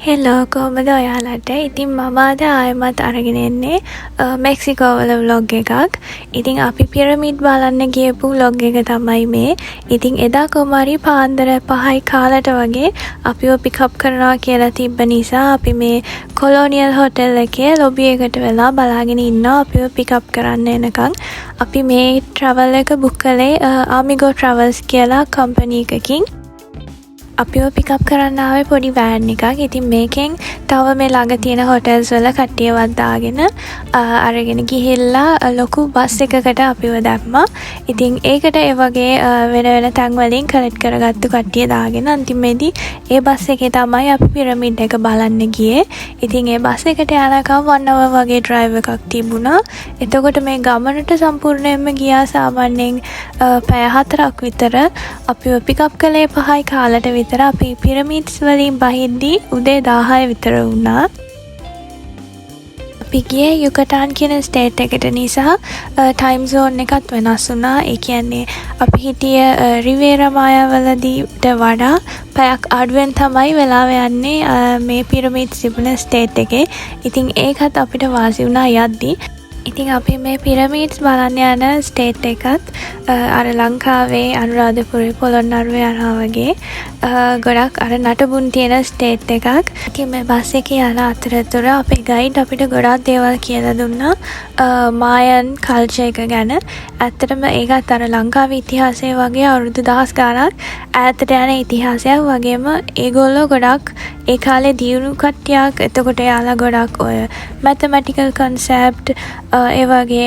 Hello කොහමද ඔයාලට? ඉතින් මම අද ආයෙමත් අරගෙන එන්නේ මෙක්සිකෝ වල vlog එකක්. ඉතින් අපි පිරමිඩ් බලන්න ගියපු vlog එක තමයි මේ. ඉතින් එදා කොමාරි පාන්දර 5යි කාලට වගේ අපිව පිකප් කරනවා කියලා තිබ්බ නිසා අපි මේ කොලෝනියල් හොටෙල් එකේ ලොබි එකට වෙලා බලාගෙන ඉන්නවා අපිව පිකප් කරන්න එනකන්. අපි මේ ට්‍රැවල් එක බුක් කළේ ආමිගෝ ට්‍රැවල්ස් කියලා කම්පැනි එකකින්. අපිව පිකප් කරන්න ආවේ පොඩි වෑන් එකක්. ඉතින් මේකෙන් තව මේ ළඟ තියෙන හොටෙල්ස් වල කට්ටියවත් දාගෙන අරගෙන ගිහිල්ලා ලොකු බස් එකකට අපිව දැම්මා. ඉතින් ඒකට ඒ වගේ වෙන වෙන තැන් වලින් කලෙක්ට් කරගත්තු කට්ටිය දාගෙන අන්තිමේදී ඒ බස් එකේ තමයි අපි පිරමිඩ් එක බලන්න ගියේ. ඉතින් ඒ බස් එකට යනකම් 1 hour වගේ ඩ්‍රයිව් එකක් තිබුණා. එතකොට මේ ගමනට සම්පූර්ණයෙන්ම ගියා සාමාන්‍යයෙන් පැය 4ක් විතර. අපිව පිකප් කළේ 5යි කාලට අපි පිරමිඩ්ස් වලින් බහිද්දී උදේ 10 විතර වුණා. අපි ගියේ යුකටාන් කියන ස්ටේට් එකට නිසා ටයිම් සෝන් එකත් වෙනස් වුණා. ඒ කියන්නේ අපි හිටිය රිවේරා මායා වලදීට වඩා පැයක් අඩුවෙන් තමයි වෙලාව යන්නේ මේ පිරමිඩ්ස් තිබුණ ස්ටේට් එකේ. ඉතින් ඒකත් අපිට වාසි වුණා යද්දී. ඉතින් අපි මේ පිරමිඩ්ස් බලන්න යන ස්ටේට් එකත් අර ලංකාවේ අනුරාධපුරේ පොළොන්නරුවේ යනවා වගේ ගොඩක් අර නටබුන් තියෙන ස්ටේට් එකක්. ඉතින් මේ බස් එකේ යන අතරතුර අපේ ගයිඩ් අපිට ගොඩක් දේවල් කියලා දුන්නා මායන් කල්චර් එක ගැන. ඇත්තටම ඒකත් අර ලංකාවේ ඉතිහාසය වගේ අවුරුදු 10 ගාණක් ඈතට යන ඉතිහාසයක් වගේම ඒගොල්ලෝ ගොඩක් ඒ කාලේ දියුණු කට්ටියක්. එතකොට යාලා ගොඩක් ඔය මැතමැටිකල් කන්සෙප්ට් ඒ වගේ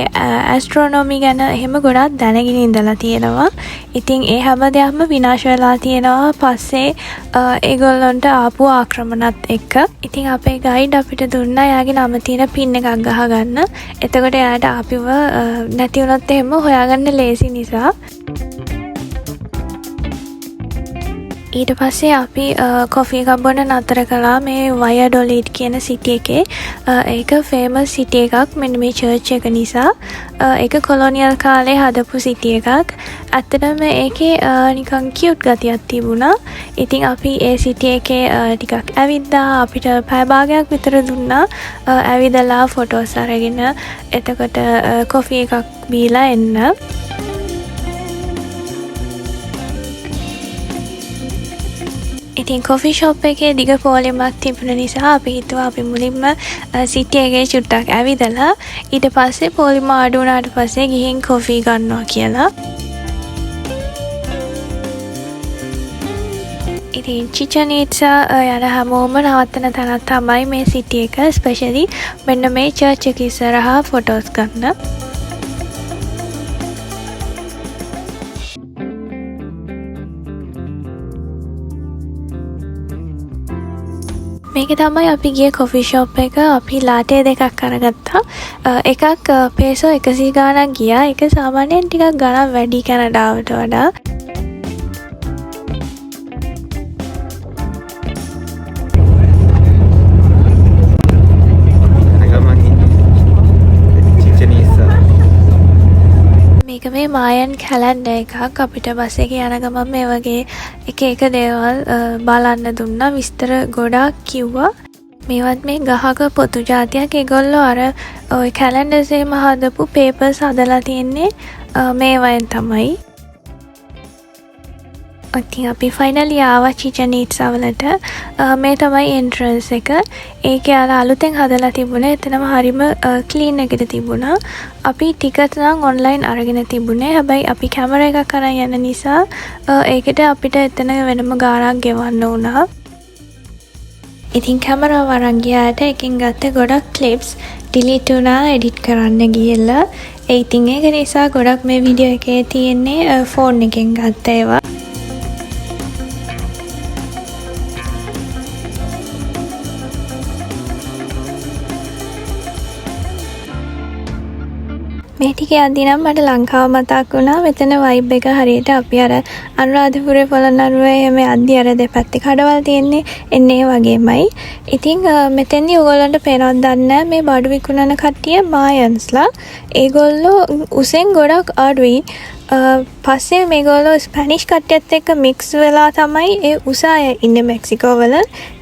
ඇස්ට්‍රොනොමි ගැන එහෙම ගොඩක් දැනගෙන ඉඳලා තියෙනවා. ඉතින් ඒ හැම දෙයක්ම විනාශ වෙලා තියෙනවා පස්සේ ඒගොල්ලන්ට ආපු ආක්‍රමණත් එක්ක. ඉතින් අපේ ගයිඩ් අපිට දුන්නා එයාගේ නම තියෙන පින් එකක් ගහගන්න. එතකොට එයාට අපිව නැති වුණොත් එහෙම හොයාගන්න ලේසි නිසා. ඊට පස්සේ අපි කොෆි එකක් බොන්න නතර කළා මේ වයඩොලිඩ් කියන සිටි එකේ. ඒක ෆේමස් සිටි එකක් මෙන්න මේ චර්ච් එක නිසා. ඒක කොලොනියල් කාලේ හදපු සිටි එකක්. ඇත්තටම ඒකේ නිකන් කියුට් ගතියක් තිබුණා. ඉතින් අපි ඒ සිටි එකේ ටිකක් ඇවිද්දා. අපිට පැය භාගයක් විතර දුන්නා ඇවිදලා ෆොටෝස් අරගෙන එතකොට කොෆි එකක් බීලා එන්න. ඉතින් කොෆි ෂොප් එකේ දිග පෝලිමක් තිබුණ නිසා අපි හිතුවා අපි මුලින්ම සිටි එකේ චුට්ටක් ඇවිදලා ඊට පස්සේ පෝලිම අඩු වුණාට පස්සේ ගිහින් කොෆි ගන්නවා කියලා. ඉතින් චිචන් ඉට්සා යන හැමෝම නවත්තන තැනක් තමයි මේ සිටි එක. ස්පෙෂලි මෙන්න මේ චර්ච් එක ඉස්සරහා ෆොටෝස් ගන්න. මේක තමයි අපි ගිය කොෆි ෂොප් එක. අපි ලාටේ දෙකක් අරගත්තා. එකක් පේසෝ 100 ගාණක් ගියා. ඒක සාමාන්‍යයෙන් ටිකක් ගණන් වැඩි කැනඩාවට වඩා. මේක මේ මායන් කැලෙන්ඩර් එකක්. අපිට බස් එකේ යන ගමන් මේ වගේ එක දේවල් බලන්න දුන්නා. විස්තර ගොඩක් කිව්වා. මේවත් මේ ගහක පොතු జాතියක්. ඒගොල්ලෝ අර ওই කැලෙන්ඩර්ස් එහෙම හදපු පේපර්ස් හදලා තියෙන්නේ මේ වයින් තමයි. ඉතින් අපි ෆයිනලි ආවා චිචන් ඉට්සා වලට. මේ තමයි එන්ට්‍රන්ස් එක. ඒකේ අලුතෙන් හදලා තිබුණේ. එතනම හරිම ක්ලීන් එකට තිබුණා. අපි ටිකට් නම් ඔන්ලයින් අරගෙන තිබුණේ. හැබැයි අපි කැමරා එකක් අරන් යන නිසා ඒකට අපිට එතන වෙනම ගාණක් ගෙවන්න වුණා. ඉතින් කැමරාව අරන් ගියාට එකෙන් ගත්ත ගොඩක් ක්ලිප්ස් ඩිලීට් වුණා එඩිට් කරන්න ගිහලා. ඉතින් ඒක නිසා ගොඩක් මේ වීඩියෝ එකේ තියෙන්නේ ෆෝන් එකෙන් ගත්ත ඒවා. මේ ටික යද්දී නම් මට ලංකාව මතක් වුණා. මෙතන වයිබ් එක හරියට අපි අර අනුරාධපුරේ පොළොන්නරුවේ එහෙම යද්දී අර දෙපැත්තේ කඩවල් තියෙන්නේ එන්නේ වගේමයි. ඉතින් මෙතෙන්දී ඔයගොල්ලන්ට පේනවද දන්නේ මේ බඩු විකුණන කට්ටිය මායන්ස්ලා. ඒගොල්ලෝ උසෙන් ගොඩක් අඩුයි. පස්සේ මේගොල්ලෝ ස්පැනිෂ් කට්ටියත් එක්ක මික්ස් වෙලා තමයි ඒ උසාය ඉන්නේ මෙක්සිකෝ වල.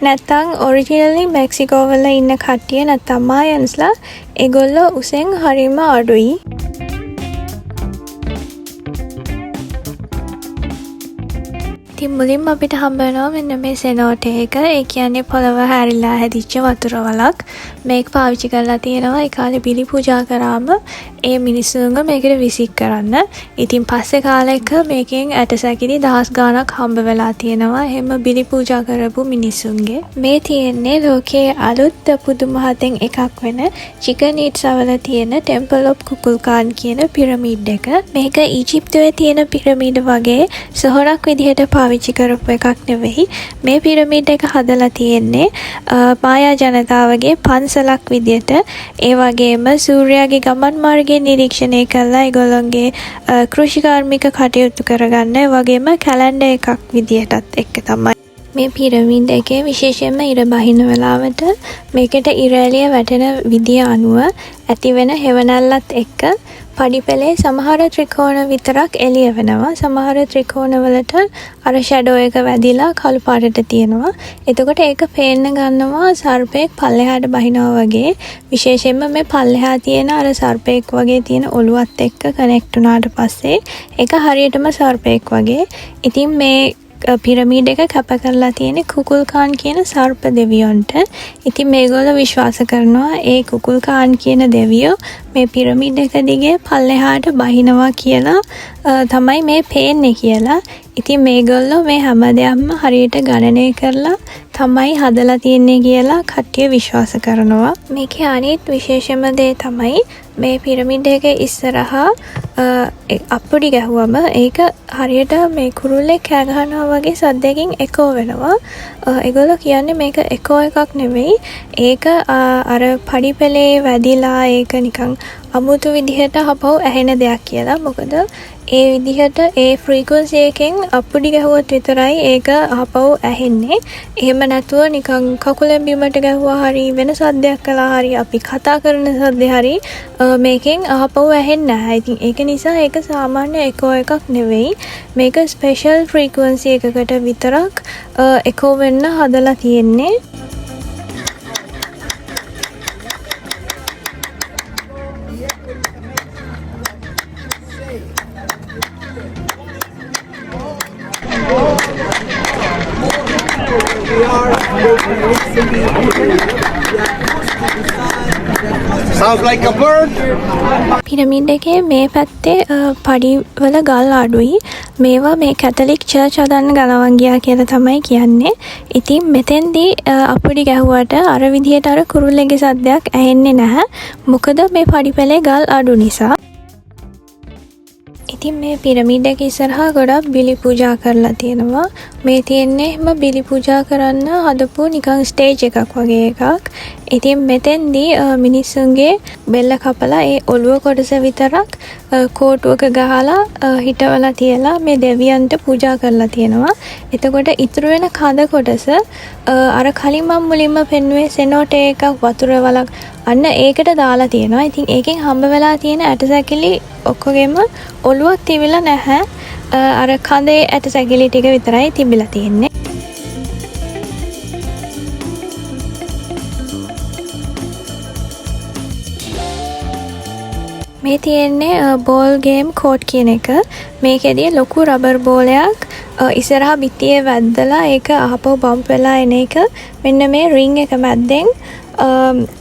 නැත්තම් ඔරිජිනලි මෙක්සිකෝ වල ඉන්න කට්ටිය නැත්තම් මායන්ස්ලා ඒගොල්ලෝ උසෙන් හරිම අඩුයි. ඉතින් මුලින්ම අපිට හම්බ වෙනවා මෙන්න මේ සෙනෝට එක. ඒ කියන්නේ පොළව හැරිලා හැදිච්ච වතුර වලක්. මේක පාවිච්චි කරලා තියෙනවා ඒ කාලේ බිලි පූජා කරාම ඒ මිනිස්සුන්ව මේකට විසික් කරන්න. ඉතින් පස්සේ කාලෙක මේකෙන් ඇටසැකිලි දහස් ගාණක් හම්බ වෙලා තියෙනවා. එහෙම බිලි පූජා කරපු මිනිස්සුන්ගේ. මේ තියෙන්නේ ලෝකයේ අලුත් පුදුමහතෙන් එකක් වෙන චිකන් ඊට්ස් වල තියෙන ටෙම්පල් ඔෆ් කුකුල්කාන් කියන පිරමීඩ් එක. මේක ඊජිප්තුවේ තියෙන පිරමීඩ වගේ සොහොරක් විදිහට පාවිච්චි කරපු එකක් නෙවෙයි. මේ පිරමීඩ් එක හදලා තියෙන්නේ මායා ජනතාවගේ පන්සලක් විදියට. ඒ වගේම සූර්යාගේ ගමන් මාර්ගය නිරීක්ෂණය කරලා ඒගොල්ලන්ගේ කෘෂිකාර්මික කටයුතු කරගන්න. ඒ වගේම කැලෙන්ඩර් එකක් විදියටත් එක්ක තමයි මේ පිරමීඩ් එකේ විශේෂයෙන්ම ඉර බහින වෙලාවට මේකට ඉර එළිය වැටෙන විදිය අනුව ඇති වෙන හෙවණැල්ලත් එක්ක පඩිපෙළේ සමහර ත්‍රිකෝණ විතරක් එළිය වෙනවා. සමහර ත්‍රිකෝණ වලට අර ෂැඩෝ එක වැදිලා කළු පාටට තියෙනවා. එතකොට ඒක පේන්න ගන්නවා සර්පෙක් පල්ලෙහාට බහිනවා වගේ. විශේෂයෙන්ම මේ පල්ලෙහා තියෙන අර සර්පෙක් වගේ තියෙන ඔළුවත් එක්ක කනෙක්ට් වුණාට පස්සේ ඒක හරියටම සර්පෙක් වගේ. ඉතින් මේ පිරමීඩ් එක කැප කරලා තියෙන්නේ කුකුල්කාන් කියන සර්ප දෙවියන්ට. ඉතින් මේගොල්ලෝ විශ්වාස කරනවා ඒ කුකුල්කාන් කියන දෙවියෝ මේ පිරමීඩ් එක දිගේ පල්ලෙහාට බහිනවා කියලා තමයි මේ පේන්නේ කියලා. ඉතින් මේගොල්ලෝ මේ හැම දෙයක්ම හරියට ගණනය කරලා තමයි හදලා තියෙන්නේ කියලා කට්ටිය විශ්වාස කරනවා. මේකේ අනිත් විශේෂම දේ තමයි මේ පිරමීඩ් එක ඉස්සරහා අප්පුඩි ගැහුවම ඒක හරියට මේ කුරුල්ලෙක් කෑ ගහනවා වගේ සද්දකින් එකෝ වෙනවා. ඒගොල්ලෝ කියන්නේ මේක එකෝ එකක් නෙවෙයි. ඒක අර පඩිපෙළේ වැදිලා ඒක නිකන් අමුතු විදිහට හපව ඇහෙන දෙයක් කියලා. මොකද ඒ විදිහට ඒ ෆ්‍රීකවන්සි එකෙන් අප්පුඩි ගැහුවොත් විතරයි ඒක හපව ඇහෙන්නේ. එහෙම නැතුව නිකන් කකුලෙන් බිමට ගැහුවා හරි වෙන සද්දයක් කළා හරි අපි කතා කරන සද්ද හරි මේකෙන් ආපහු ඇහෙන්නේ නැහැ. ඉතින් ඒක නිසා ඒක සාමාන්‍ය එකෝ එකක් නෙවෙයි. මේක ස්පෙෂල් ෆ්‍රීකවන්සි එකකට විතරක් එකෝ වෙන්න හදලා තියෙන්නේ. Sounds like a bird. පිරමීඩ් එකේ මේ පැත්තේ පඩිවල ගල් අඩුයි. මේවා මේ කැතලික් චර්ච් හදන්න ගලවන් ගියා කියලා තමයි කියන්නේ. ඉතින් මෙතෙන්දී අප්පුඩි ගැහුවට අර විදිහට අර කුරුල්ලෙගේ සද්දයක් ඇහෙන්නේ නැහැ. මොකද මේ පඩිපෙළේ ගල් අඩු නිසා. ඉතින් මේ පිරමීඩ් එක ඉස්සරහා ගොඩක් බිලි පූජා කරලා තියෙනවා. මේ තියෙන්නේ එහෙම බිලි පූජා කරන්න හදපු නිකන් ස්ටේජ් එකක් වගේ එකක්. ඉතින් මෙතෙන්දී මිනිස්සුන්ගේ බෙල්ල කපලා ඒ ඔළුව කොටස විතරක් කෝටුවක ගහලා හිටවලා තියලා මේ දෙවියන්ට පූජා කරලා තියෙනවා. එතකොට ඉතුරු වෙන කඳ කොටස අර කලින් මම මුලින්ම පෙන්වුවේ සෙනෝට එකක් වතුර වලක් අන්න ඒකට දාලා තියෙනවා. ඉතින් ඒකෙන් හම්බ වෙලා තියෙන ඇටසැකිලි ඔක්කොගෙම ඔළුවක් තිබිලා නැහැ. අර කඳේ ඇටසැකිලි ටික විතරයි තිබිලා තියෙන්නේ. මේ තියෙන්නේ බෝල් ගේම් කෝට් කියන එක. මේකෙදී ලොකු රබර් බෝලයක් ඉස්සරහා බිත්තියේ වැද්දලා ඒක ආපහු බම්ප් වෙලා එන එක මෙන්න මේ රින් එක මැද්දෙන්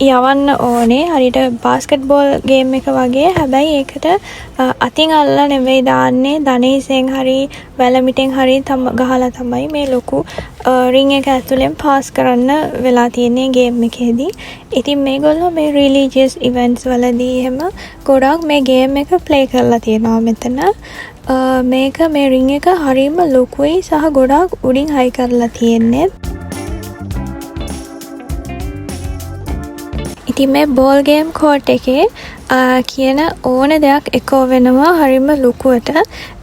යවන්න ඕනේ. හරියට බාස්කට් බෝල් ගේම් එක වගේ. හැබැයි ඒකට අතින් අල්ලලා නෙවෙයි දාන්නේ. ධනේසෙන් හරි වැලමිටෙන් හරි ගහලා තමයි මේ ලොකු රින් එක ඇතුලෙන් පාස් කරන්න වෙලා තියෙන්නේ ගේම් එකේදී. ඉතින් මේගොල්ලෝ මේ රිලිජියස් ඉවෙන්ට්ස් වලදී එහෙම ගොඩක් මේ ගේම් එක ප්ලේ කරලා තියෙනවා මෙතන. මේක මේ රින් එක හරිම ලොකුයි සහ ගොඩක් උඩින් හයි කරලා තියෙන්නේ. ඉතින් මේ බෝල් ගේම් කෝට් එකේ කියන ඕන දෙයක් එකෝ වෙනවා හරිම ලොකුවට.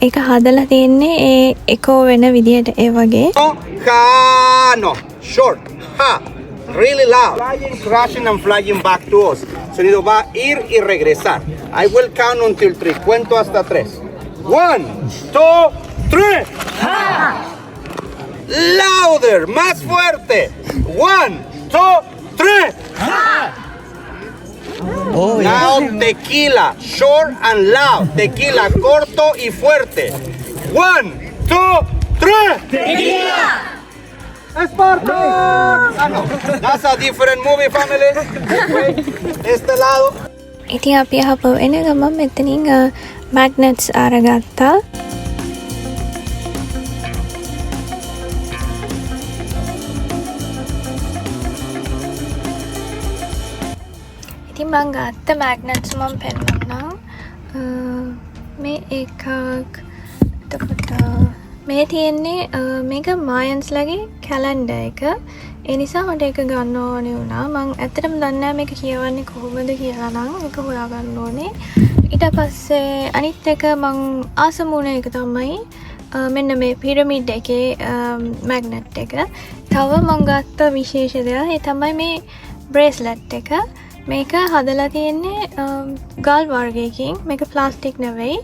ඒක හදලා තියෙන්නේ ඒ එකෝ වෙන විදිහට ඒ වගේ. No, short, ha, really loud. Flying, crashing and flying back to us. Sonido va a ir y regresar. I will count until 3. Cuento hasta 3. 1, 2, 3. Louder, más fuerte. 1, 2, 3. Now tequila, short and loud. Tequila, corto y fuerte. 1, 2, 3. Tequila. Esparta. Ah, no. That's a different movie, family. Este lado. ඉතින් අපි ආපහු එන ගමන් මෙතනින් magnets අරගත්තා. ඉතින් මං ගත්ත magnets මම පෙන්නන්නම්. මේ එකක් එතකොට මේ තියෙන්නේ මේක මායන්ස්ලගේ කැලෙන්ඩර් එක. ඒ නිසා මට ඒක ගන්න ඕනේ වුණා. මං ඇත්තටම දන්නේ නැහැ මේක කියවන්නේ කොහොමද කියලා නම් ඒක හොයාගන්න ඕනේ. ඊට පස්සේ අනිත් එක මං ආසම වුණ එක තමයි මෙන්න මේ පිරමිඩ් එකේ මැග්නට් එක. තව මං ගත්ත විශේෂ දෙයක් ඒ තමයි මේ බ්‍රේස්ලට් එක. මේක හදලා තියෙන්නේ ගල් වර්ගයකින්. මේක ප්ලාස්ටික් නෙවෙයි.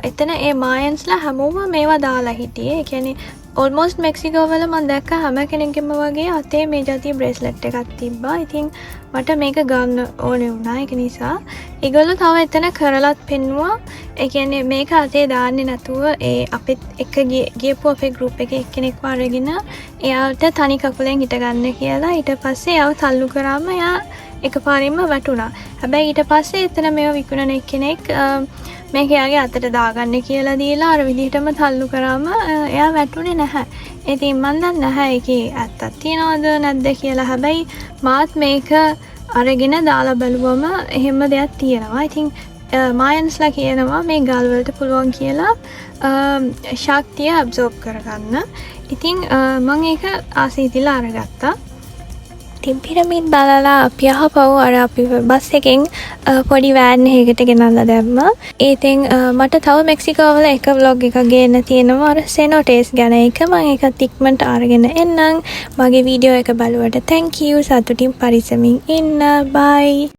එතන ඒ මායන්ස්ලා හැමෝම මේවා දාලා හිටියේ. ඒ කියන්නේ ඔල්මෝස්ට් මෙක්සිකෝ වල මම දැක්ක හැම කෙනෙක්ගෙම වගේ අතේ මේ જાතිය බ්‍රේස්ලට් එකක් තිබ්බා. ඉතින් මට මේක ගන්න ඕනේ වුණා. ඒක නිසා ඒගොල්ලෝ තව එතන කරලත් පෙන්නුවා. ඒ කියන්නේ මේක අතේ දාන්නේ නැතුව ඒ අපිත් එක ගියපු අපේ ගෲප් එකේ එක්කෙනෙක්ව අරගෙන එයාට තනි කකුලෙන් හිට ගන්න කියලා. ඊට පස්සේ එයාව තල්ලු කරාම එයා එකපාරින්ම වැටුණා. හැබැයි ඊට පස්සේ එතන මේව විකුණන එක්කෙනෙක් මේක එයාගේ අතට දාගන්න කියලා දීලා අර විදිහටම තල්ලු කරාම එයා වැටුනේ නැහැ. ඉතින් මන් දන්නේ නැහැ ඒකේ ඇත්තක් තියනවද නැද්ද කියලා. හැබැයි මාත් මේක අරගෙන දාලා බැලුවම එහෙම දෙයක් තියෙනවා. ඉතින් මායන්ස්ලා කියනවා මේ ගල් වලට පුළුවන් කියලා ශක්තිය ඇබ්සෝබ් කරගන්න. ඉතින් මම ඒක ආසීතිලා අරගත්තා. ඉතින් පිරමිඩ් බලලා අපි ආපහු අර අපි බස් එකෙන් පොඩි වෑන් එකකට ගෙනල්ලා දැම්මා. ඉතින් මට තව මෙක්සිකෝ වල එක vlog එකක් ගේන්න තියෙනවා අර සෙනෝටේස් ගැන එක. මම ඒකත් ඉක්මනට අරගෙන එන්නම්. මගේ වීඩියෝ එක බලුවට thank you. සතුටින් පරිස්සමින් ඉන්න. bye.